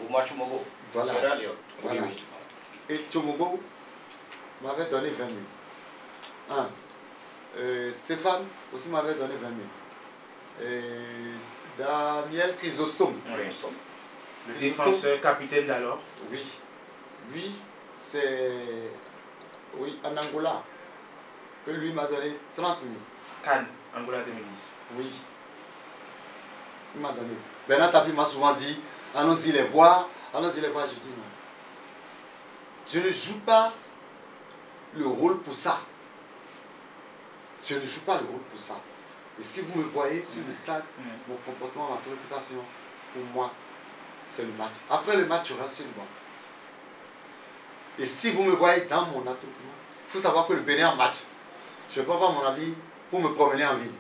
Ouma Tchomogo. Voilà. Sierra Leone. Voilà. Oui, oui. Et Tchomogo m'avait donné 20 000. Stéphane aussi m'avait donné 20 000. Et Daniel Chrysostome. Oui. Le défenseur capitaine d'alors. Oui. Lui, c'est... Oui, en Angola. Que lui m'a donné 30 000. Cannes, Angola 2010. Oui. Il m'a donné. Bernard Tapie m'a souvent dit, allons-y les voir. Allons-y les voir. Je dis non. Je ne joue pas le rôle pour ça. Je ne joue pas le rôle pour ça. Et si vous me voyez sur le stade, mon comportement, ma préoccupation, pour moi, c'est le match. Après le match, je rentre sur le banc. Et si vous me voyez dans mon attroupement, il faut savoir que le Bénin en match. Je ne prends pas mon avis pour me promener en ville.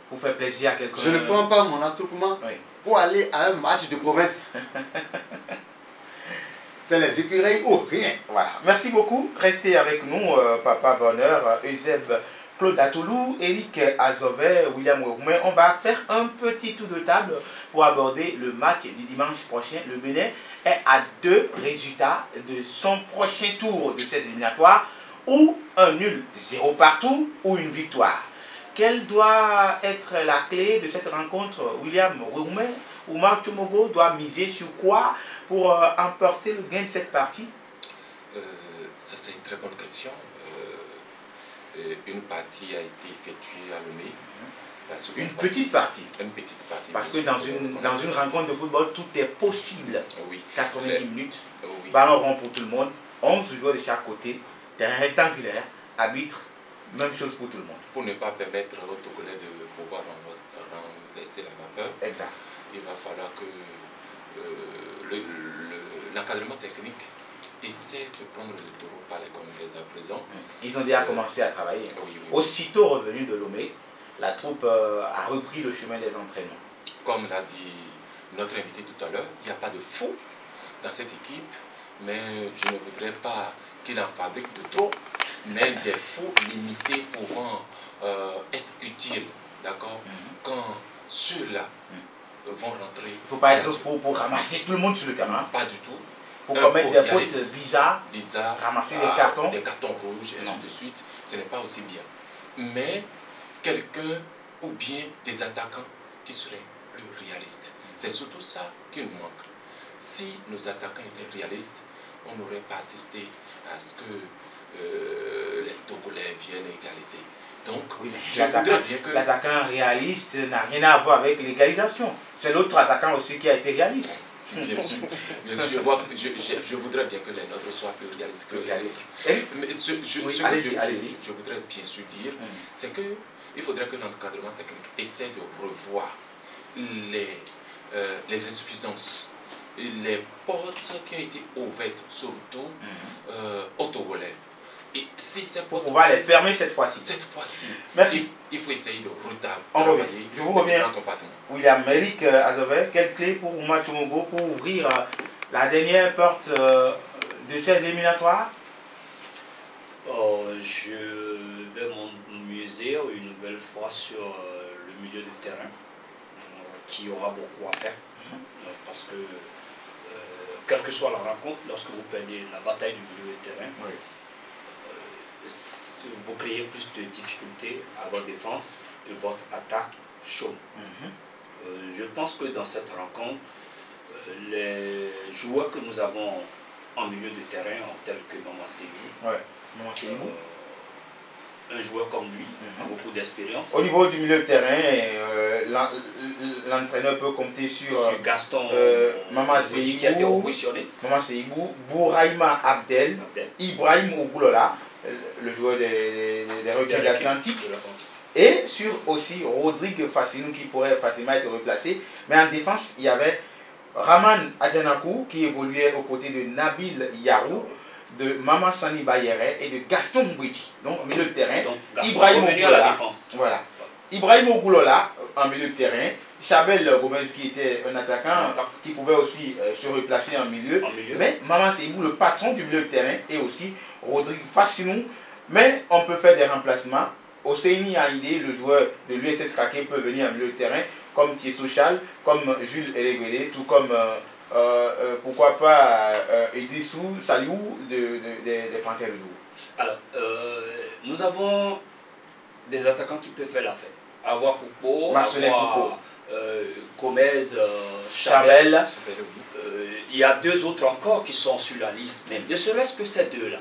Pour faire plaisir à quelqu'un. Je ne prends pas mon attroupement pour aller à un match de province. C'est les écureuils ou rien. Voilà. Merci beaucoup. Restez avec nous, Papa Bonheur, Euseb, Claude Atoulou, Eric Azové, William Roumain. On va faire un petit tour de table pour aborder le match du dimanche prochain. Le Bénin est à 2 résultats de son prochain tour de 16 éliminatoires, ou un nul 0 partout, ou une victoire. Quelle doit être la clé de cette rencontre? William Roumain ou Marc Tchomogo doit miser sur quoi pour emporter le gain de cette partie? Ça, c'est une très bonne question. Une partie a été effectuée à Lomé. Une petite partie. Une petite partie. Parce que dans une rencontre de football, tout est possible. Oui. 90 minutes, oui. ballon rond pour tout le monde, 11 joueurs de chaque côté, terrain rectangulaire, arbitre, même chose pour tout le monde. Pour ne pas permettre aux Togolais de pouvoir renverser la vapeur, exact. Il va falloir que l'encadrement technique essaie de prendre le taureau par les cornes dès à présent. Ils ont déjà commencé à travailler. Oui, oui. Aussitôt revenu de Lomé, la troupe a repris le chemin des entraînements. Comme l'a dit notre invité tout à l'heure, il n'y a pas de fou dans cette équipe, mais je ne voudrais pas qu'il en fabrique de trop, mais des fous limités pouvant être utiles, d'accord, quand ceux-là vont rentrer. Il ne faut pas être faux pour ramasser tout le monde sur le terrain. Pas du tout. Pour commettre des fautes bizarres, ramasser des cartons. Des cartons rouges, et ainsi de suite, ce n'est pas aussi bien. Mais quelqu'un ou bien des attaquants qui seraient plus réalistes. C'est surtout ça qui nous manque. Si nos attaquants étaient réalistes, on n'aurait pas assisté à ce que les Togolais viennent égaliser. Donc, oui, je voudrais bien que... L'attaquant réaliste n'a rien à voir avec l'égalisation. C'est l'autre attaquant aussi qui a été réaliste. Bien sûr, bien sûr. Je voudrais bien que les nôtres soient plus réalistes que les autres. Mais ce que je voudrais bien sûr dire, c'est qu'il faudrait que l'encadrement technique essaie de revoir les insuffisances, les portes qui ont été ouvertes, surtout aux Togolais. Et si c'est pour pouvoir les fermer cette fois-ci. Cette fois-ci. Merci. Il faut essayer de travailler. Je vous reviens. William, Eric Azové, quelle clé pour Ouma Tchomogo pour ouvrir la dernière porte de ces éliminatoires? Je vais m'amuser une nouvelle fois sur le milieu de terrain, qui aura beaucoup à faire. Parce que, quelle que soit la rencontre, lorsque vous perdez la bataille du milieu de terrain, vous créez plus de difficultés à votre défense et votre attaque chaude. Je pense que dans cette rencontre, les joueurs que nous avons en milieu de terrain, tels que Maman Sémou, un joueur comme lui a beaucoup d'expérience. Au niveau du milieu de terrain, l'entraîneur peut compter sur Gaston Maman qui a été positionné. Maman Seigou, Bouraïma Abdel, Ibrahim Ogoulola, le joueur des requins de l'Atlantique, et sur aussi Rodrigue Fassinou qui pourrait facilement être replacé. Mais en défense, il y avait Raman Adjanakou qui évoluait aux côtés de Nabil Yarou, de Mama Sani Bayere et de Gaston Mbouiti. Donc, milieu de terrain, Ibrahim Ogoulola. Voilà. Ibrahim Ogoulola en milieu de terrain, Chabel Gomez qui était un attaquant qui pouvait aussi se replacer en milieu. Mais Maman Seibou, le patron du milieu de terrain, et aussi Rodrigue Fassinou. Mais on peut faire des remplacements. Oseini Haïdé, le joueur de l'USS Kaké, peut venir en milieu de terrain comme Tiesochal, comme Jules Eleguede, tout comme, pourquoi pas, Edissou Saliou des Panthères du jour. Alors, nous avons des attaquants qui peuvent faire l'affaire. Avoir Poupo, avoir Gomez, Chabel. Il y a deux autres encore qui sont sur la liste, mais ne serait-ce que ces deux-là.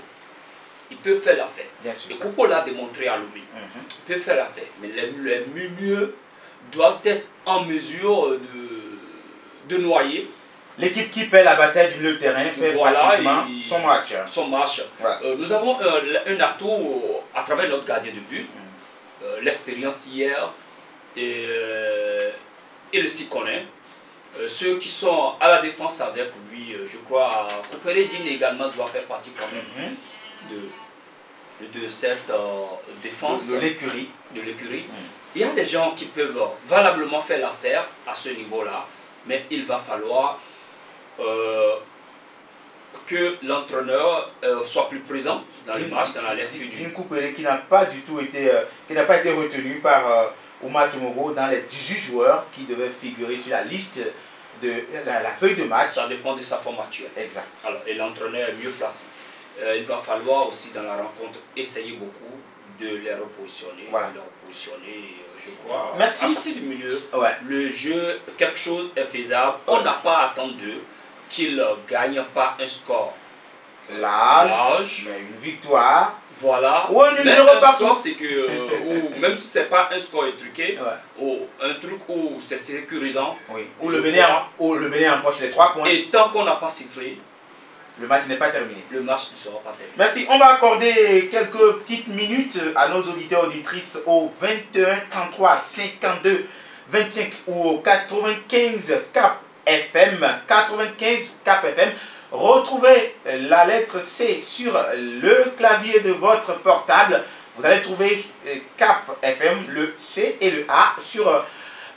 Ils peuvent faire l'affaire. Et Poupo l'a démontré à Lomé. Ils peuvent faire l'affaire. Mais les milieux doivent être en mesure de noyer. L'équipe qui paie la bataille du milieu de terrain fait pratiquement son match. Son match. Ouais. Nous avons un atout à travers notre gardien de but. L'expérience hier et le Sikoné. Ceux qui sont à la défense avec lui, je crois, Couperedine également doit faire partie quand même de cette défense. De l'écurie. Il y a des gens qui peuvent valablement faire l'affaire à ce niveau-là, mais il va falloir que l'entraîneur soit plus présent dans les matchs, dans la lecture du jeu. Couperet qui n'a pas du tout été, retenu par Ouma Tomogo dans les 18 joueurs qui devaient figurer sur la liste de la feuille de match. Ça dépend de sa forme actuelle. Exact. Alors, et l'entraîneur est mieux placé. Il va falloir aussi dans la rencontre essayer beaucoup de les repositionner. Voilà. De les repositionner, je crois. Merci. À partir du milieu, ouais. Le jeu, quelque chose est faisable. On n'a pas à attendre d'eux qu'ils ne gagnent pas un score large, mais une victoire. Voilà. Ou un score, c'est que, ou, même si ce n'est pas un score étriqué, ou un truc où c'est sécurisant. Oui. Ou le Bénin empoche les 3 points. Et tant qu'on n'a pas sifflé, le match n'est pas terminé. Le match ne sera pas terminé. Merci. On va accorder quelques petites minutes à nos auditeurs auditrices au 21 33 52 25 ou au 95 Cap FM. 95 Cap FM. Retrouvez la lettre C sur le clavier de votre portable. Vous allez trouver Cap FM, le C et le A sur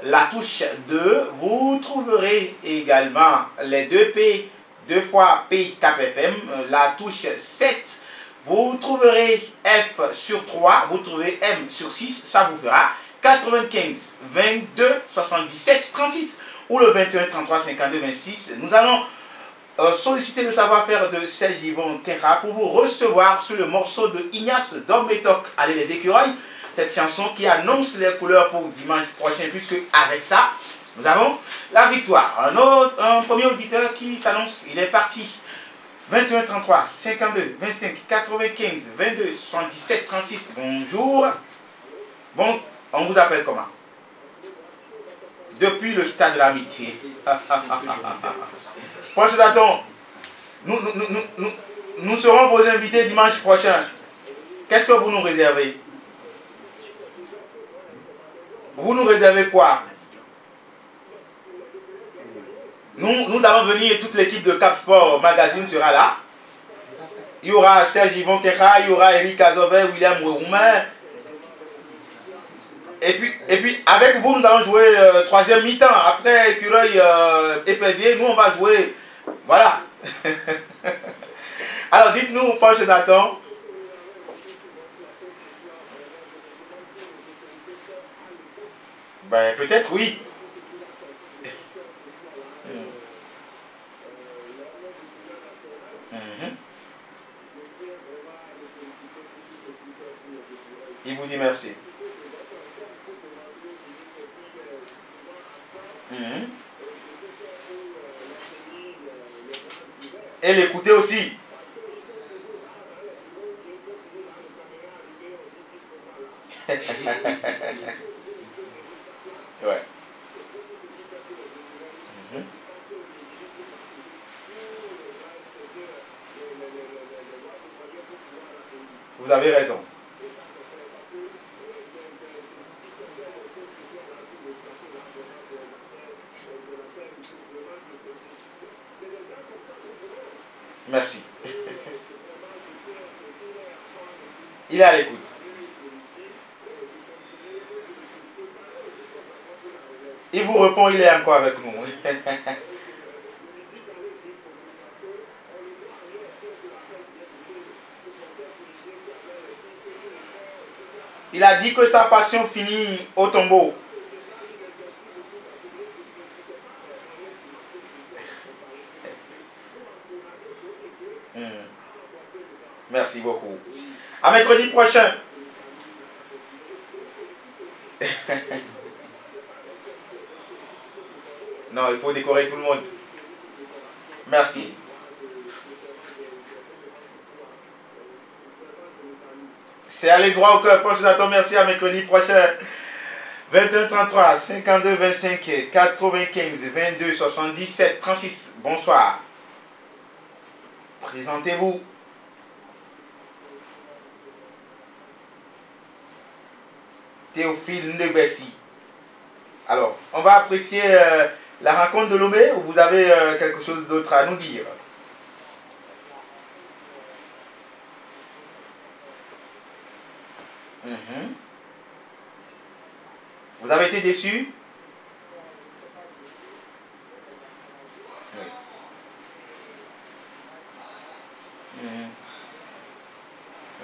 la touche 2. Vous trouverez également les 2 P, 2 fois P Cap FM, la touche 7. Vous trouverez F sur 3, vous trouvez M sur 6, ça vous fera 95 22 77 36 ou le 21 33 52 26. Nous allons solliciter le savoir-faire de Serge Yvon Kera pour vous recevoir sur le morceau de Ignace Dormetok, Allez les écureuils, cette chanson qui annonce les couleurs pour dimanche prochain, puisque avec ça, nous avons la victoire. Un premier auditeur qui s'annonce, il est parti. 21 33 52 25 95 22 77 36. Bonjour. Bon, on vous appelle comment? Depuis le stade de l'amitié. Prochain daton, nous serons vos invités dimanche prochain. Qu'est-ce que vous nous réservez? Vous nous réservez quoi? Nous allons venir et toute l'équipe de Cap Sport Magazine sera là. Il y aura Serge Yvon Kera, il y aura Eric Azové, William Roumain. Et puis avec vous, nous allons jouer le 3e mi-temps. Après Écureuil Épervier, nous on va jouer. Voilà. Alors dites-nous, Paul Jonathan. Ben peut-être oui. Il vous dit merci. Et l'écouter aussi. Ouais. Vous avez raison. Merci. Il est à l'écoute. Il vous répond, il est encore avec nous. Il a dit que sa passion finit au tombeau. Merci beaucoup. À mercredi prochain. Non, il faut décorer tout le monde. Merci. C'est aller droit au cœur. Proche Nathan, merci. À mercredi prochain. 21 33 52 25 95 22 77 36. Bonsoir. Présentez-vous. Théophile Nebessi. Alors, on va apprécier la rencontre de Lomé ou vous avez quelque chose d'autre à nous dire? Vous avez été déçu? Oui.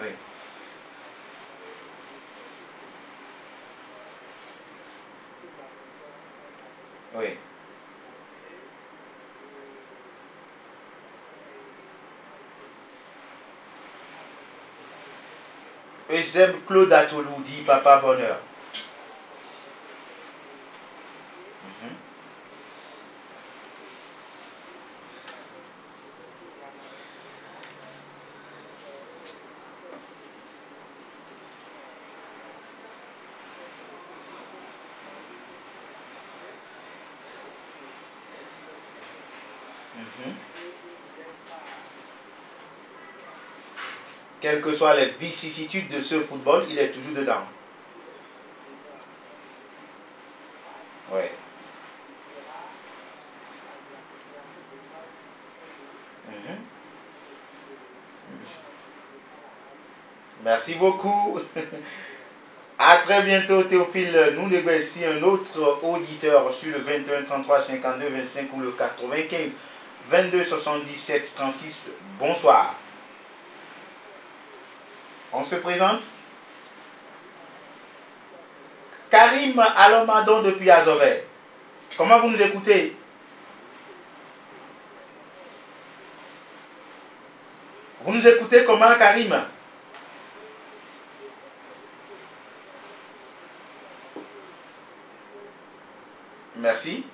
Oui. Oui. Eusèbe Claude Atolou dit Papa Bonheur. Quelles que soient les vicissitudes de ce football, il est toujours dedans. Ouais. Merci beaucoup. À très bientôt Théophile. Nous négocions un autre auditeur sur le 21 33 52 25 ou le 95 22 77 36. Bonsoir. On se présente. Karim Alomadon depuis Azové. Comment vous nous écoutez? Vous nous écoutez comment, Karim? Merci.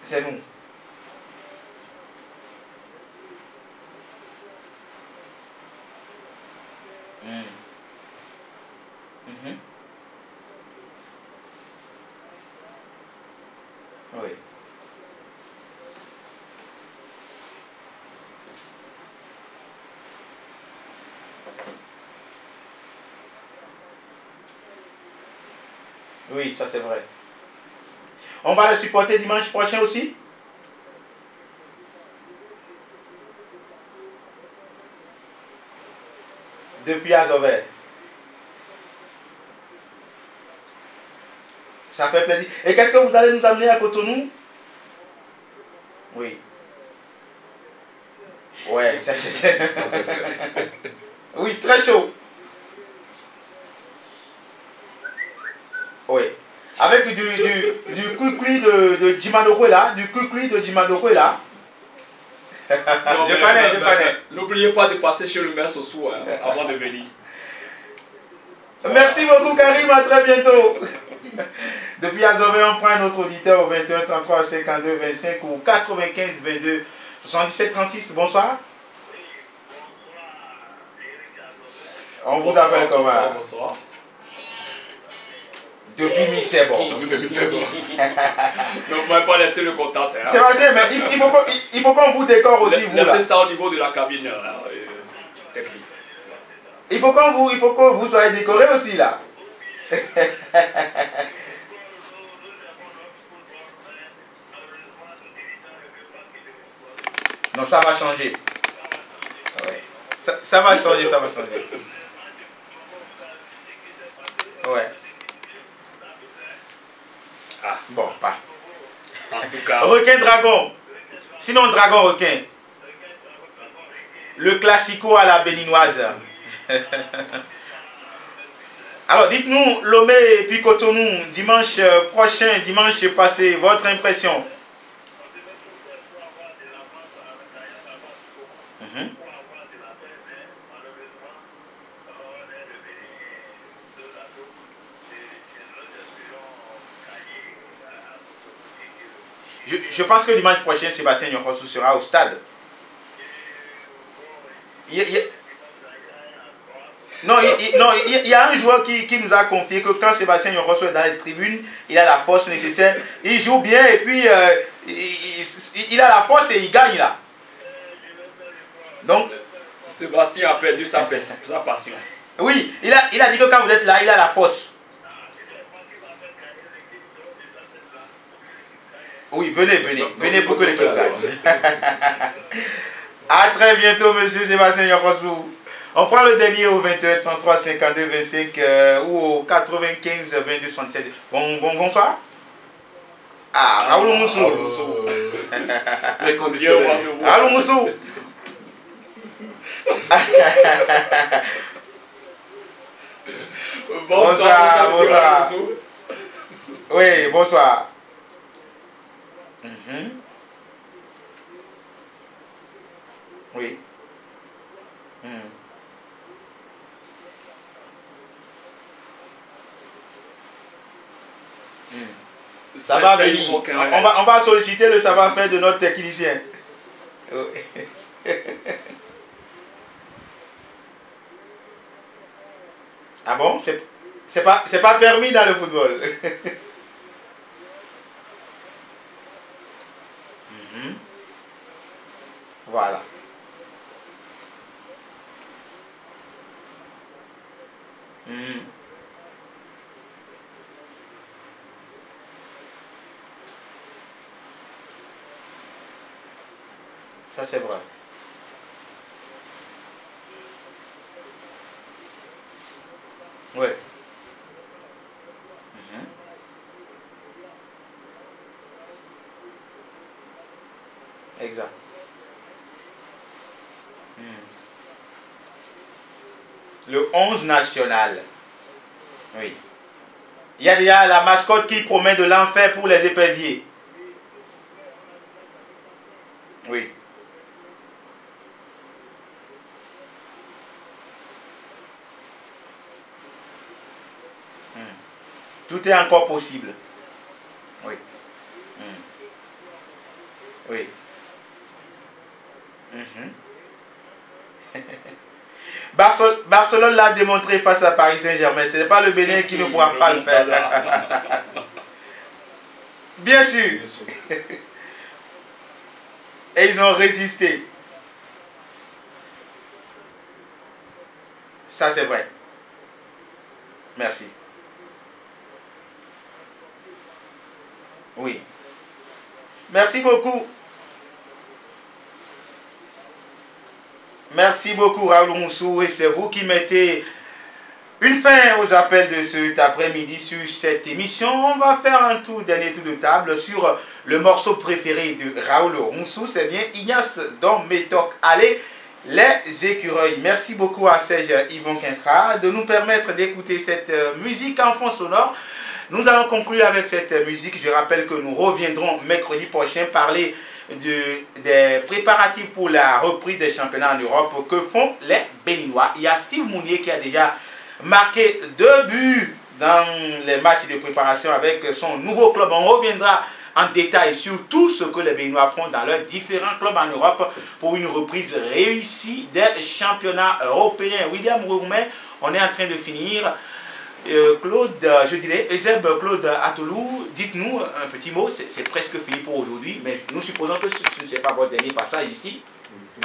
C'est nous. Oui. Oui, ça c'est vrai. On va le supporter dimanche prochain aussi? Depuis Azové. Ça fait plaisir. Et qu'est-ce que vous allez nous amener à Cotonou? Oui. Ouais, ça c'est... Oui, très chaud. Oui. Avec du cuicui de Jimadokwe là. Du cuicui de Jimadokwe là. Je connais. N'oubliez pas de passer chez le maire Sossou avant de venir. Merci beaucoup Karim, à très bientôt. Depuis Azové, on prend un autre auditeur au 21 33 52 25 ou 95 22 77 36. Bonsoir. On vous appelle comment? Bonsoir. Depuis Missebo. Depuis Missebo. Mais vous ne m'avez pas laissé le contact. Hein. C'est vrai, mais il faut qu'on vous décore aussi. Laissez ça au niveau de la cabine technique. Il faut que vous soyez décoré aussi là. Non, ça va changer. Ouais. Ça va changer, ça va changer. Ouais. Ah. Bon, pas. En tout cas. Requin dragon. Sinon, dragon requin. Le classico à la béninoise. Alors, dites-nous, Lomé et puis Cotonou, dimanche prochain, dimanche passé, votre impression? Je pense que dimanche prochain, Sébastien Nyokrosso sera au stade. Non, il y a un joueur qui nous a confié que quand Sébastien Nyokrosso est dans les tribunes, il a la force nécessaire. Il joue bien et puis il a la force et il gagne là. Donc, Sébastien a perdu sa passion. Oui, il a dit que quand vous êtes là, il a la force. Oui, venez pour que l'équipe gagne. À très bientôt, monsieur Sébastien Nyokrosso. On prend le dernier au 21 33 52 25 ou au 95 22 67. Bonsoir. Ah, Raoul Moussou. Les conditionnels. Raoul Moussou. Bonsoir. Oui, bonsoir. Oui. Ça va venir. On va solliciter le savoir-faire de notre technicien. Ah bon? C'est pas permis dans le football. Voilà. Ça c'est vrai. Oui. Exact. Le 11 national. Oui. Il y a déjà la mascotte qui promet de l'enfer pour les éperviers. Oui. Tout est encore possible. Oui. Oui. Barcelone l'a démontré face à Paris Saint-Germain. Ce n'est pas le Bénin qui ne pourra pas le faire. Bien sûr. Et ils ont résisté. Ça, c'est vrai. Merci. Oui. Merci beaucoup. Merci beaucoup, Raoul Moussou. Et c'est vous qui mettez une fin aux appels de cet après-midi sur cette émission. On va faire un dernier tour de table sur le morceau préféré de Raoul Moussou. C'est bien Ignace dans Métoc. Allez, les écureuils. Merci beaucoup à Serge Yvon Quintra de nous permettre d'écouter cette musique en fond sonore. Nous allons conclure avec cette musique. Je rappelle que nous reviendrons mercredi prochain parler des préparatifs pour la reprise des championnats en Europe que font les Béninois. Il y a Steve Mounier qui a déjà marqué 2 buts dans les matchs de préparation avec son nouveau club. On reviendra en détail sur tout ce que les Béninois font dans leurs différents clubs en Europe pour une reprise réussie des championnats européens. William Roumet, on est en train de finir. Claude, je dirais, Ezeb Claude Atolou, dites-nous un petit mot, c'est presque fini pour aujourd'hui, mais nous supposons que ce n'est pas votre dernier passage ici.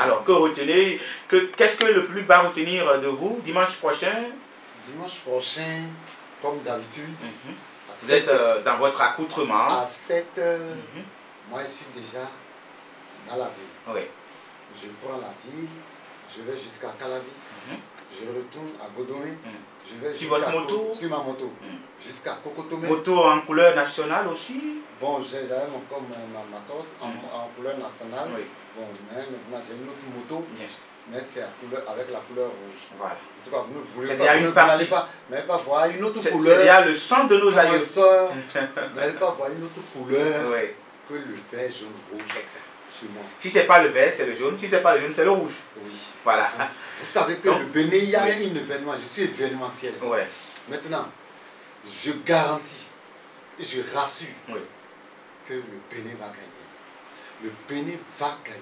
Alors, que retenez, qu'est-ce que le public va retenir de vous dimanche prochain? Dimanche prochain, comme d'habitude, vous êtes dans votre accoutrement. À 7 h, moi je suis déjà dans la ville. Oui. Je prends la ville, je vais jusqu'à Calabi, je retourne à Godomé. Je vais sur votre moto? Sur ma moto. Jusqu'à Kokotomé. Moto en couleur nationale aussi? Bon, j'avais encore ma Corse en couleur nationale. Oui. Bon, mais maintenant j'ai une autre moto. Yes. mais c'est avec la couleur rouge. Voilà. En tout cas, vous n'allez pas voir une autre couleur. C'est bien le sang de nos aïeux. Vous n'allez pas voir une autre couleur que le vert, jaune, rouge. Exact. Sur moi. Si ce n'est pas le vert, c'est le jaune. Si ce n'est pas le jaune, c'est le rouge. Oui. Voilà. Vous savez que le Bénin, il y a un événement. Je suis événementiel. Ouais. Maintenant, je garantis et je rassure que le Bénin va gagner. Le Bénin va gagner.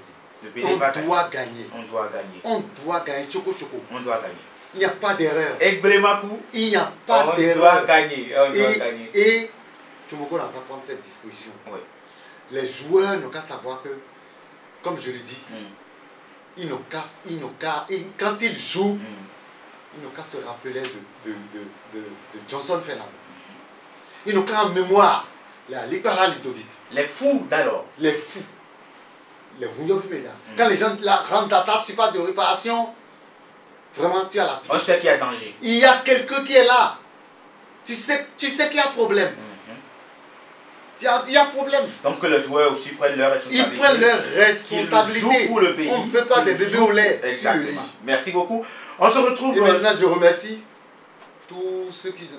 On doit gagner. On doit gagner. On doit gagner. Choco choco. On doit gagner. Il n'y a pas d'erreur. Il n'y a pas d'erreur. On doit gagner. On doit gagner. Et Tchomoko n'a pas prendre cette disposition. Oui. Les joueurs n'ont qu'à savoir que, comme je le dis, ils n'ont qu'à, quand ils jouent, ils n'ont qu'à se rappeler de Johnson Fernando. Ils n'ont qu'à en mémoire la Libara Ludovic. Les fous d'alors. Les fous. Les Rouillons Méda. Quand les gens rentrent dans ta surface de réparation, vraiment tu as la touche. On sait qu'il y a danger. Il y a quelqu'un qui est là. Tu sais qu'il y a problème. Il y a problème. Donc que les joueurs aussi prennent leur responsabilité. Ils prennent leur responsabilité. Pour le pays. On ne fait pas des bébés au lait. Exactement. Merci beaucoup. On se retrouve. Et maintenant, je remercie tous ceux qui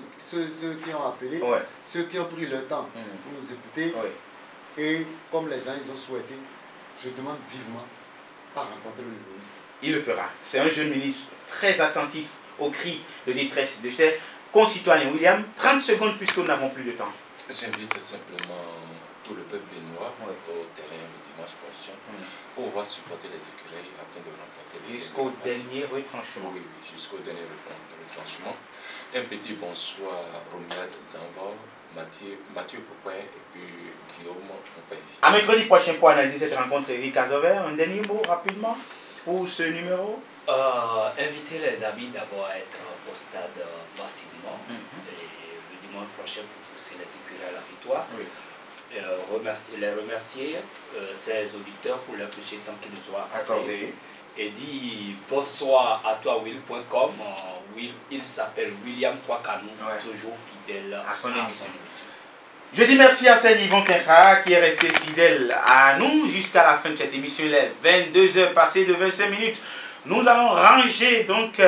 ont appelé, ceux qui ont pris le temps pour nous écouter. Et comme les gens ils ont souhaité, je demande vivement à rencontrer le ministre. Il le fera. C'est un jeune ministre très attentif aux cris de détresse de ses concitoyens. William, 30 secondes puisque nous n'avons plus de temps. J'invite simplement tout le peuple béninois au terrain le dimanche prochain pour pouvoir supporter les écureuils afin de remporter jusqu'au dernier retranchement. Oui, jusqu'au dernier retranchement. Un petit bonsoir à Romuald Zanvor, Mathieu Poupin et puis Guillaume Montpellier. À mercredi prochain pour analyser cette rencontre, Eric Azover, un dernier mot rapidement pour ce numéro. Inviter les amis d'abord à être au stade massivement et le dimanche prochain pour pousser les écureuils à la victoire. Les remercier, ces auditeurs pour le petit temps qu'ils nous ont accordé. Et dit bonsoir à toi Will.com. Il s'appelle William Kwakanou, toujours fidèle à son émission. Je dis merci à Seigneur Yvon Kenra qui est resté fidèle à nous jusqu'à la fin de cette émission. Il est 22h passées de 25 minutes. Nous allons ranger donc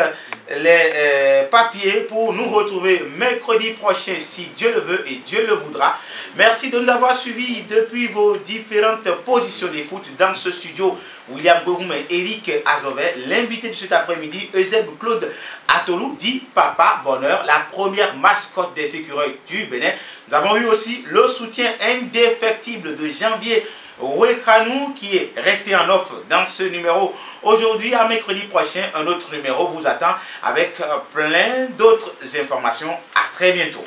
les papiers pour nous retrouver mercredi prochain si Dieu le veut et Dieu le voudra. Merci de nous avoir suivis depuis vos différentes positions d'écoute dans ce studio. William Gogoum et Eric Azover, l'invité de cet après-midi, Euseb Claude Atolou, dit Papa Bonheur, la première mascotte des écureuils du Bénin. Nous avons eu aussi le soutien indéfectible de Janvier Wekanou qui est resté en off dans ce numéro. Aujourd'hui, à mercredi prochain, un autre numéro vous attend avec plein d'autres informations. À très bientôt.